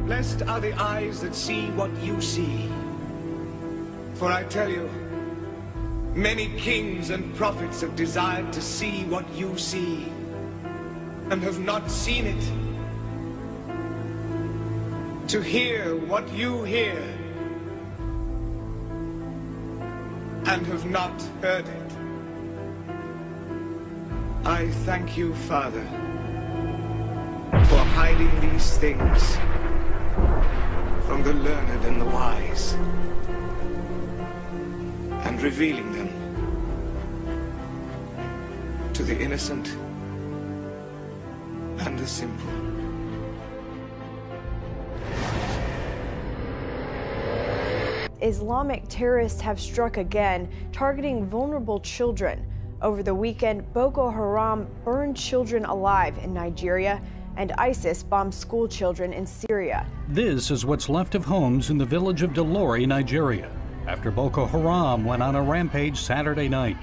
Blessed are the eyes that see what you see. For I tell you, many kings and prophets have desired to see what you see, and have not seen it. To hear what you hear, and have not heard it. I thank you, Father, for hiding these things from the learned and the wise, and revealing them to the innocent and the simple. Islamic terrorists have struck again, targeting vulnerable children. Over the weekend, Boko Haram burned children alive in Nigeria, and ISIS bombed school children in Syria. This is what's left of homes in the village of Delori, Nigeria, after Boko Haram went on a rampage Saturday night.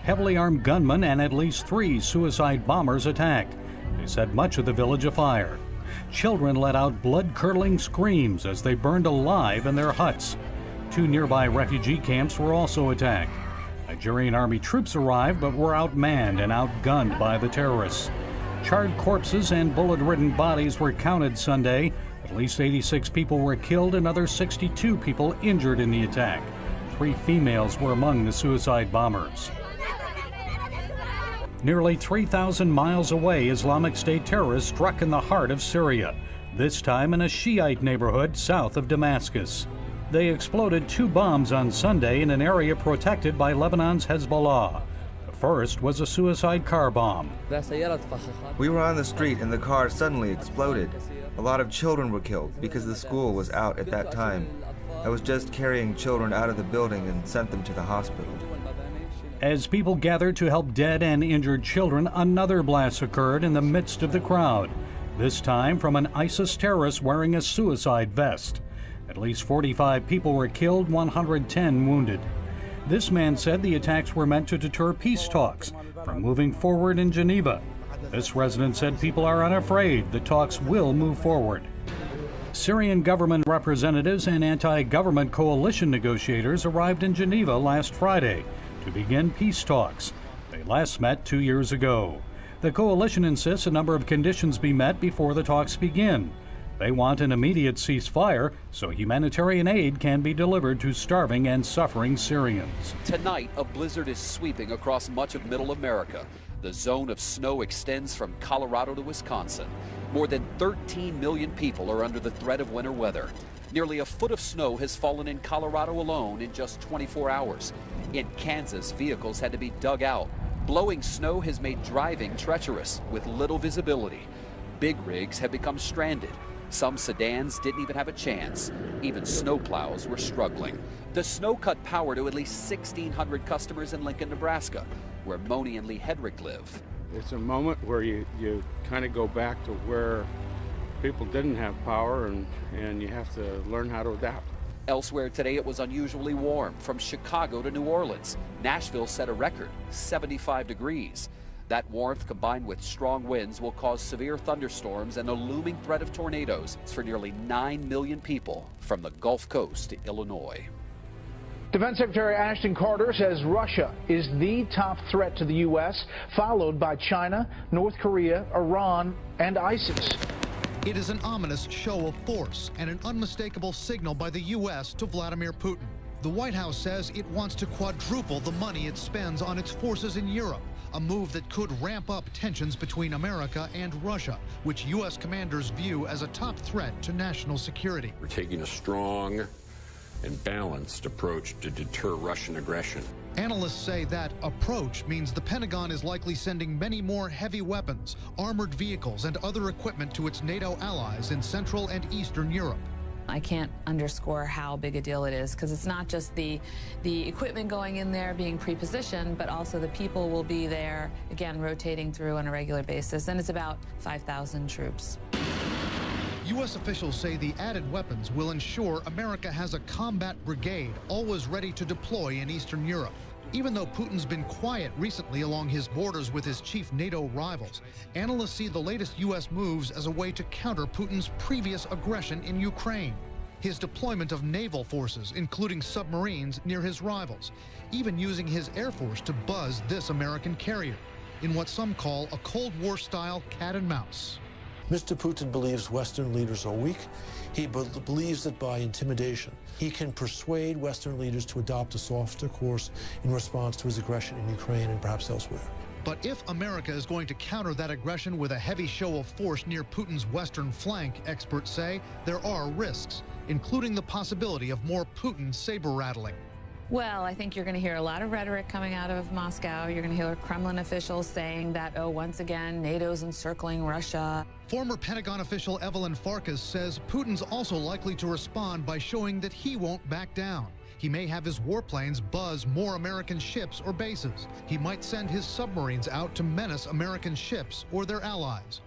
Heavily armed gunmen and at least 3 suicide bombers attacked. They set much of the village afire. Children let out blood-curdling screams as they burned alive in their huts. 2 nearby refugee camps were also attacked. Nigerian army troops arrived but were outmanned and outgunned by the terrorists. Charred corpses and bullet-ridden bodies were counted Sunday. At least 86 people were killed and another 62 people injured in the attack. 3 females were among the suicide bombers. Nearly 3,000 miles away, Islamic State terrorists struck in the heart of Syria, this time in a Shiite neighborhood south of Damascus. They exploded 2 bombs on Sunday in an area protected by Lebanon's Hezbollah. The first was a suicide car bomb. We were on the street and the car suddenly exploded. A lot of children were killed because the school was out at that time. I was just carrying children out of the building and sent them to the hospital. As people gathered to help dead and injured children, another blast occurred in the midst of the crowd, this time from an ISIS terrorist wearing a suicide vest. At least 45 people were killed, 110 wounded. This man said the attacks were meant to deter peace talks from moving forward in Geneva. This resident said people are unafraid the talks will move forward. Syrian government representatives and anti-government coalition negotiators arrived in Geneva last Friday to begin peace talks. They last met 2 years ago. The coalition insists a number of conditions be met before the talks begin. They want an immediate ceasefire so humanitarian aid can be delivered to starving and suffering Syrians. Tonight, a blizzard is sweeping across much of Middle America. The zone of snow extends from Colorado to Wisconsin. More than 13 million people are under the threat of winter weather. Nearly a foot of snow has fallen in Colorado alone in just 24 hours. In Kansas, vehicles had to be dug out. Blowing snow has made driving treacherous with little visibility. Big rigs have become stranded. Some sedans didn't even have a chance. Even snowplows were struggling. The snow cut power to at least 1,600 customers in Lincoln, Nebraska, where Moni and Lee Hedrick live. It's a moment where you kind of go back to where people didn't have power, and you have to learn how to adapt. Elsewhere today, it was unusually warm, from Chicago to New Orleans. Nashville set a record, 75 degrees. That warmth combined with strong winds will cause severe thunderstorms and a looming threat of tornadoes for nearly 9 million people from the Gulf Coast to Illinois. Defense Secretary Ashton Carter says Russia is the top threat to the U.S., followed by China, North Korea, Iran, and ISIS. It is an ominous show of force and an unmistakable signal by the U.S. to Vladimir Putin. The White House says it wants to quadruple the money it spends on its forces in Europe, a move that could ramp up tensions between America and Russia, which U.S. commanders view as a top threat to national security. We're taking a strong and balanced approach to deter Russian aggression. Analysts say that approach means the Pentagon is likely sending many more heavy weapons, armored vehicles, and other equipment to its NATO allies in Central and Eastern Europe. I can't underscore how big a deal it is, because it's not just the equipment going in there being pre-positioned, but also the people will be there, again, rotating through on a regular basis, and it's about 5,000 troops. U.S. officials say the added weapons will ensure America has a combat brigade always ready to deploy in Eastern Europe. Even though Putin's been quiet recently along his borders with his chief NATO rivals, analysts see the latest U.S. moves as a way to counter Putin's previous aggression in Ukraine. His deployment of naval forces, including submarines, near his rivals, even using his Air Force to buzz this American carrier in what some call a Cold War-style cat and mouse. Mr. Putin believes Western leaders are weak. He believes that by intimidation, he can persuade Western leaders to adopt a softer course in response to his aggression in Ukraine and perhaps elsewhere. But if America is going to counter that aggression with a heavy show of force near Putin's western flank, experts say there are risks, including the possibility of more Putin saber-rattling. Well, I think you're going to hear a lot of rhetoric coming out of Moscow. You're going to hear Kremlin officials saying that, oh, once again, NATO's encircling Russia. Former Pentagon official Evelyn Farkas says Putin's also likely to respond by showing that he won't back down. He may have his warplanes buzz more American ships or bases. He might send his submarines out to menace American ships or their allies.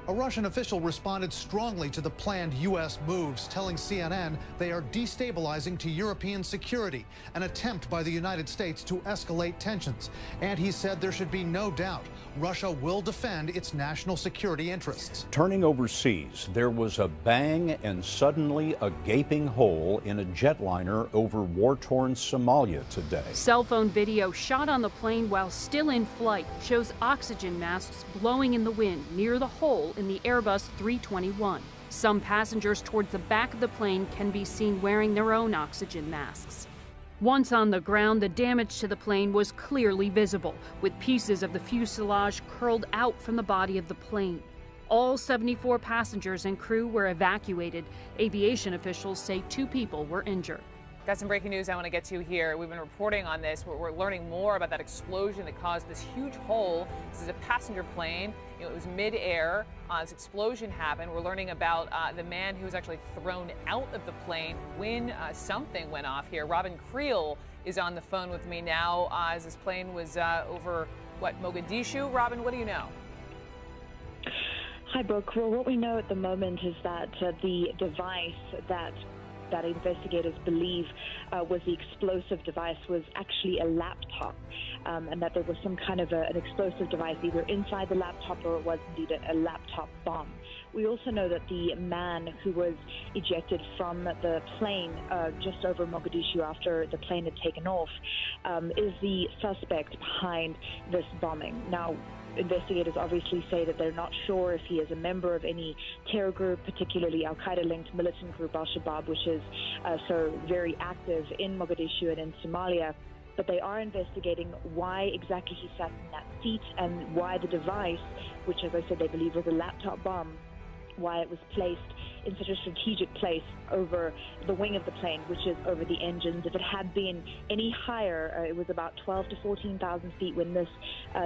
A Russian official responded strongly to the planned U.S. moves, telling CNN they are destabilizing to European security, an attempt by the United States to escalate tensions. And he said there should be no doubt Russia will defend its national security interests. Turning overseas, there was a bang and suddenly a gaping hole in a jetliner over war-torn Somalia today. Cell phone video shot on the plane while still in flight shows oxygen masks blowing in the wind near the hole in the Airbus 321. Some passengers towards the back of the plane can be seen wearing their own oxygen masks. Once on the ground, the damage to the plane was clearly visible, with pieces of the fuselage curled out from the body of the plane. All 74 passengers and crew were evacuated. Aviation officials say 2 people were injured. Got some breaking news I want to get to here. We've been reporting on this. We're learning more about that explosion that caused this huge hole. This is a passenger plane. It was mid-air. This explosion happened. We're learning about the man who was actually thrown out of the plane when something went off here. Robin Creel is on the phone with me now as this plane was over, Mogadishu? Robin, what do you know? Hi, Brooke. Well, what we know at the moment is that the device that investigators believe was the explosive device was actually a laptop, and that there was some kind of an explosive device either inside the laptop or it was indeed a laptop bomb. We also know that the man who was ejected from the plane just over Mogadishu after the plane had taken off is the suspect behind this bombing. Now, investigators obviously say that they're not sure if he is a member of any terror group, particularly Al-Qaeda-linked militant group Al-Shabaab, which is so very active in Mogadishu and in Somalia. But they are investigating why exactly he sat in that seat and why the device, which, as I said, they believe was a laptop bomb, why it was placed in such a strategic place over the wing of the plane, which is over the engines. If it had been any higher, it was about 12 to 14,000 feet when this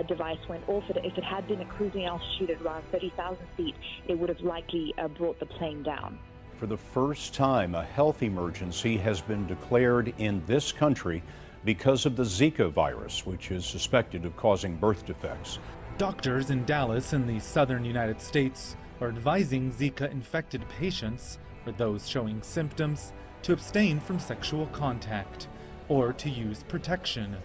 device went off. If it had been a cruising altitude at around 30,000 feet, it would have likely brought the plane down. For the first time, a health emergency has been declared in this country because of the Zika virus, which is suspected of causing birth defects. Doctors in Dallas in the southern United States are advising Zika-infected patients, or those showing symptoms, to abstain from sexual contact or to use protection.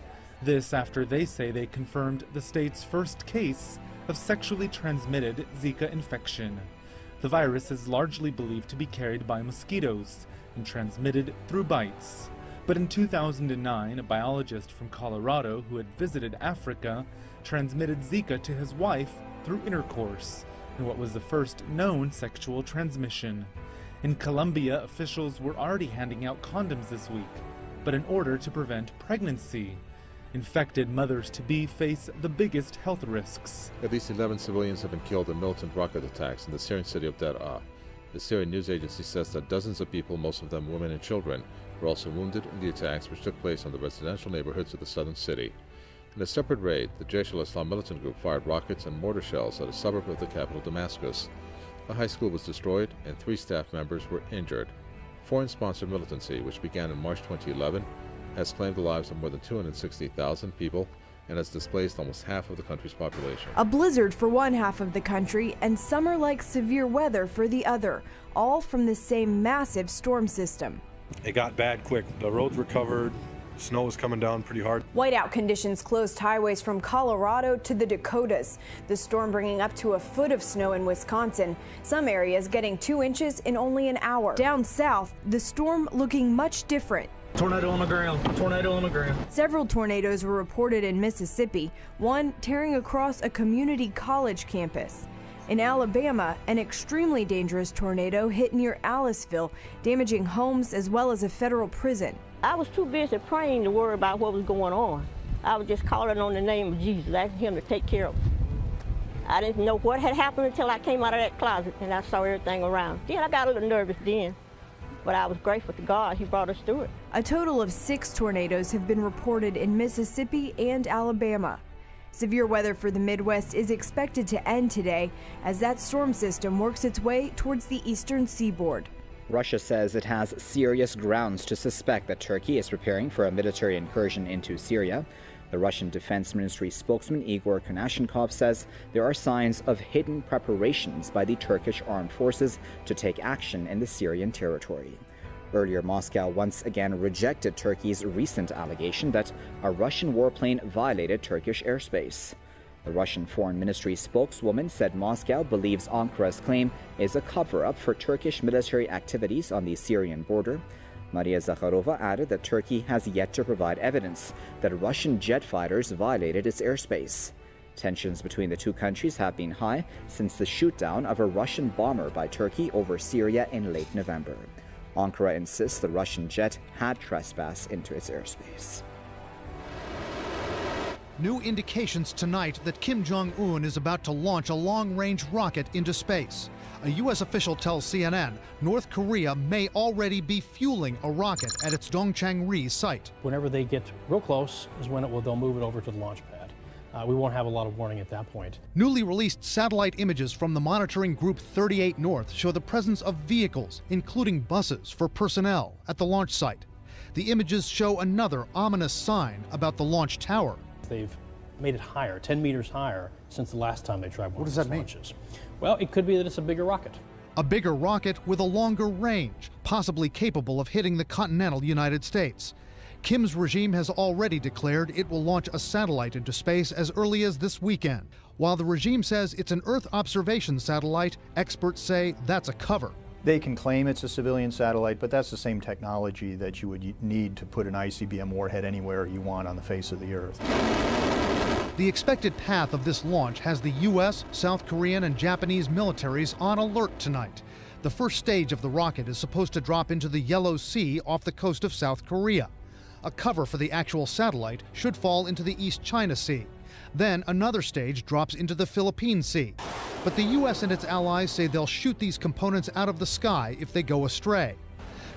This after they say they confirmed the state's first case of sexually transmitted Zika infection. The virus is largely believed to be carried by mosquitoes and transmitted through bites. But in 2009, a biologist from Colorado who had visited Africa transmitted Zika to his wife through intercourse, in what was the first known sexual transmission. In Colombia, officials were already handing out condoms this week, but in order to prevent pregnancy. Infected mothers-to-be face the biggest health risks. At least 11 civilians have been killed in militant rocket attacks in the Syrian city of Daraa. The Syrian news agency says that dozens of people, most of them women and children, were also wounded in the attacks which took place on the residential neighborhoods of the southern city. In a separate raid, the Jaish al-Islam militant group fired rockets and mortar shells at a suburb of the capital, Damascus. A high school was destroyed and 3 staff members were injured. Foreign-sponsored militancy, which began in March 2011, has claimed the lives of more than 260,000 people and has displaced almost half of the country's population. A blizzard for one half of the country and summer-like severe weather for the other, all from the same massive storm system. It got bad quick. The roads were covered. Snow is coming down pretty hard. Whiteout conditions closed highways from Colorado to the Dakotas. The storm bringing up to a foot of snow in Wisconsin. Some areas getting 2 inches in only an hour. Down south, the storm looking much different. Tornado on the ground. Tornado on the ground. Several tornadoes were reported in Mississippi, one tearing across a community college campus. In Alabama, an extremely dangerous tornado hit near Aliceville, damaging homes as well as a federal prison. I was too busy praying to worry about what was going on. I was just calling on the name of Jesus, asking him to take care of us. I didn't know what had happened until I came out of that closet and I saw everything around. Then I got a little nervous then, but I was grateful to God. He brought us through it. A total of 6 tornadoes have been reported in Mississippi and Alabama. Severe weather for the Midwest is expected to end today as that storm system works its way towards the eastern seaboard. Russia says it has serious grounds to suspect that Turkey is preparing for a military incursion into Syria. The Russian Defense Ministry spokesman Igor Konashenkov says there are signs of hidden preparations by the Turkish armed forces to take action in the Syrian territory. Earlier, Moscow once again rejected Turkey's recent allegation that a Russian warplane violated Turkish airspace. The Russian Foreign Ministry spokeswoman said Moscow believes Ankara's claim is a cover-up for Turkish military activities on the Syrian border. Maria Zakharova added that Turkey has yet to provide evidence that Russian jet fighters violated its airspace. Tensions between the two countries have been high since the shoot-down of a Russian bomber by Turkey over Syria in late November. Ankara insists the Russian jet had trespassed into its airspace. New indications tonight that Kim Jong-un is about to launch a long-range rocket into space. A U.S. official tells CNN North Korea may already be fueling a rocket at its Dongchang-ri site. Whenever they get real close is when they'll move it over to the launch pad. We won't have a lot of warning at that point. Newly released satellite images from the monitoring group 38 North show the presence of vehicles, including buses for personnel, at the launch site. The images show another ominous sign about the launch tower. They've made it higher, 10 meters higher, since the last time they tried one of these launches. What does that mean? Well, it could be that it's a bigger rocket. A bigger rocket with a longer range, possibly capable of hitting the continental United States. Kim's regime has already declared it will launch a satellite into space as early as this weekend. While the regime says it's an Earth observation satellite, experts say that's a cover. They can claim it's a civilian satellite, but that's the same technology that you would need to put an ICBM warhead anywhere you want on the face of the Earth. The expected path of this launch has the U.S., South Korean, and Japanese militaries on alert tonight. The first stage of the rocket is supposed to drop into the Yellow Sea off the coast of South Korea. A cover for the actual satellite should fall into the East China Sea. Then another stage drops into the Philippine Sea. But the U.S. and its allies say they'll shoot these components out of the sky if they go astray.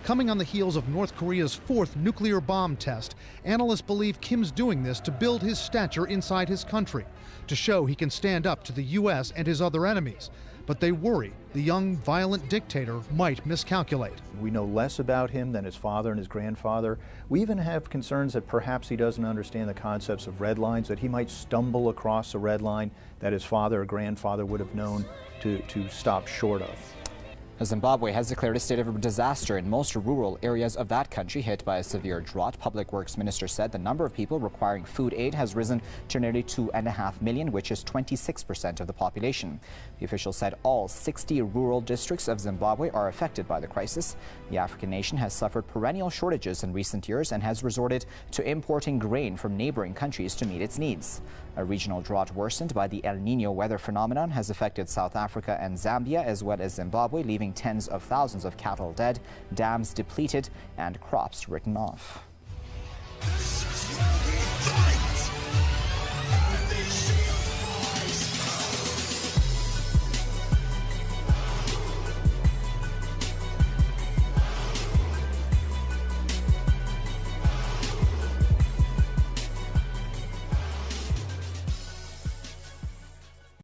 Coming on the heels of North Korea's 4th nuclear bomb test, analysts believe Kim's doing this to build his stature inside his country, to show he can stand up to the U.S. and his other enemies. But they worry the young, violent dictator might miscalculate. We know less about him than his father and his grandfather. We even have concerns that perhaps he doesn't understand the concepts of red lines, that he might stumble across a red line that his father or grandfather would have known to stop short of. Zimbabwe has declared a state of disaster in most rural areas of that country hit by a severe drought. Public Works Minister said the number of people requiring food aid has risen to nearly 2.5 million, which is 26% of the population. The official said all 60 rural districts of Zimbabwe are affected by the crisis. The African nation has suffered perennial shortages in recent years and has resorted to importing grain from neighboring countries to meet its needs. A regional drought worsened by the El Niño weather phenomenon has affected South Africa and Zambia as well as Zimbabwe, leaving tens of thousands of cattle dead, dams depleted, and crops written off.